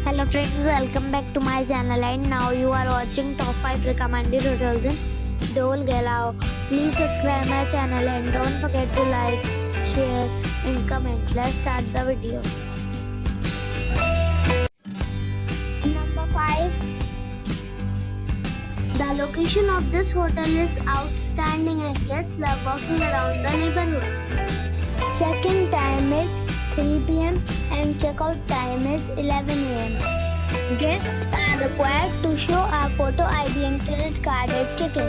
Hello friends, welcome back to my channel and now you are watching top 5 recommended hotels in Dole Galao. Please subscribe my channel and don't forget to like, share and comment. Let's start the video. Number 5. The location of this hotel is outstanding and guests love walking around the neighborhood. Check-in time is 3 p.m. and checkout time is 11 a.m. Guests are required to show a photo ID and credit card at check-in.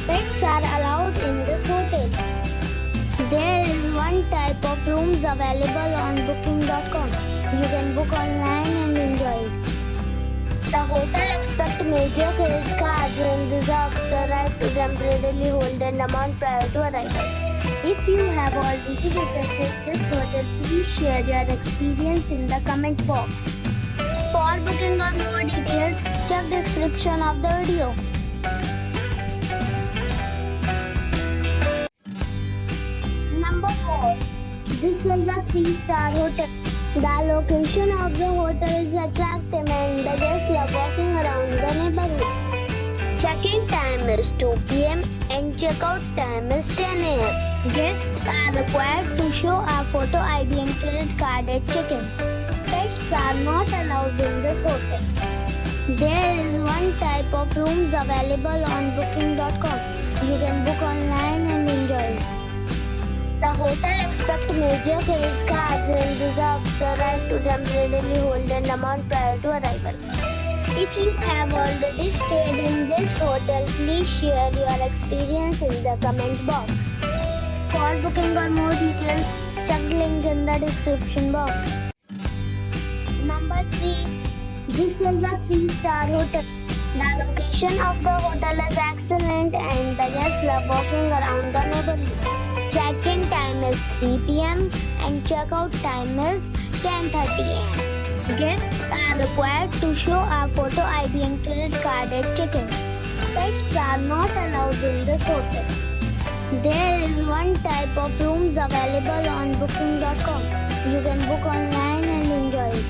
Pets are allowed in this hotel. There is one type of rooms available on booking.com. You can book online and enjoy it. The hotel expects major credit cards and reserves the right to temporarily hold an amount prior to arrival. If you have already visited this hotel, please share your experience in the comment box. For booking or more details, check the description of the video. Number 4. This is a 3-star hotel. The location of the hotel is attractive and the guests love walking around the neighborhood. Check-in time is 2 p.m. and checkout time is 10 a.m. Guests are required to show a photo ID and credit card at check-in. Pets are not allowed in this hotel. There is one type of rooms available on booking.com. You can book online and enjoy it. The hotel expects major credit cards and reserves the right to temporarily hold an amount prior to arrival. If you have already stayed in this hotel, please share your experience in the comment box. For booking or more details, check the link in the description box. Number 3. This is a 3-star hotel. The location of the hotel is excellent and the guests love walking around the neighborhood. Check-in time is 3 p.m. and checkout time is 10:30 a.m. Guests are required to show a photo ID and credit card at check-in. Pets are not allowed in this hotel. There is one type of rooms available on booking.com. You can book online and enjoy it.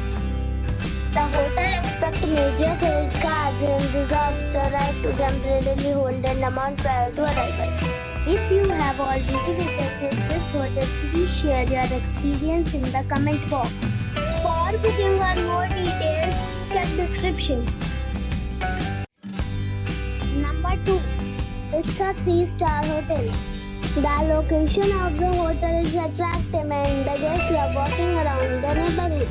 The hotel expects major credit cards and reserves the right to temporarily hold an amount prior to arrival. If you have already visited this hotel, please share your experience in the comment box. For booking or more details, check description. Number 2. It's a 3-star hotel. The location of the hotel is attractive and the guests love walking around the neighborhood.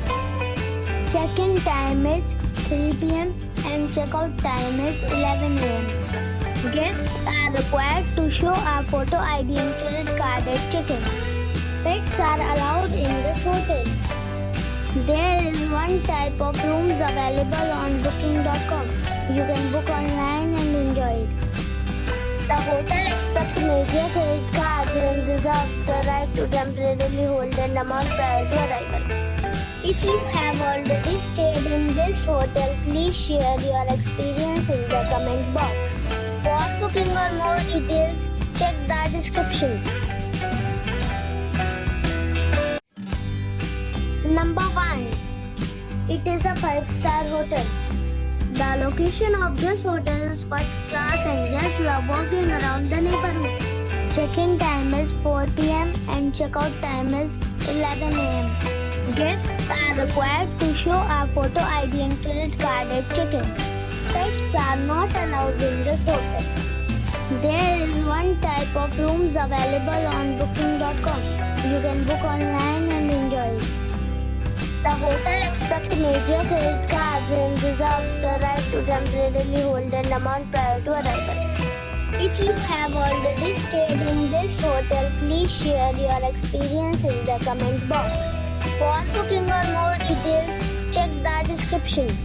Check-in time is 3 p.m. and checkout time is 11 a.m. Guests are required to show a photo ID and credit card at check-in. Pets are allowed in this hotel. There is one type of rooms available on booking.com. You can book online and enjoy it. The hotel expects major credit cards and reserves the right to temporarily hold an amount prior to arrival. If you have already stayed in this hotel, please share your experience in the comment box. For booking or more details, check the description. Number 1. It is a 5-star hotel. The location of this hotel is first class and guests love walking around the neighborhood. Check-in time is 4 p.m. and checkout time is 11 a.m. Guests are required to show a photo ID and credit card at check-in. Pets are not allowed in this hotel. There is one type of rooms available on booking.com. You can book online and enjoy it. The hotel expects major credit cards and reserves the right to temporarily hold an amount prior to arrival. If you have already stayed in this hotel, please share your experience in the comment box. For booking or more details, check the description.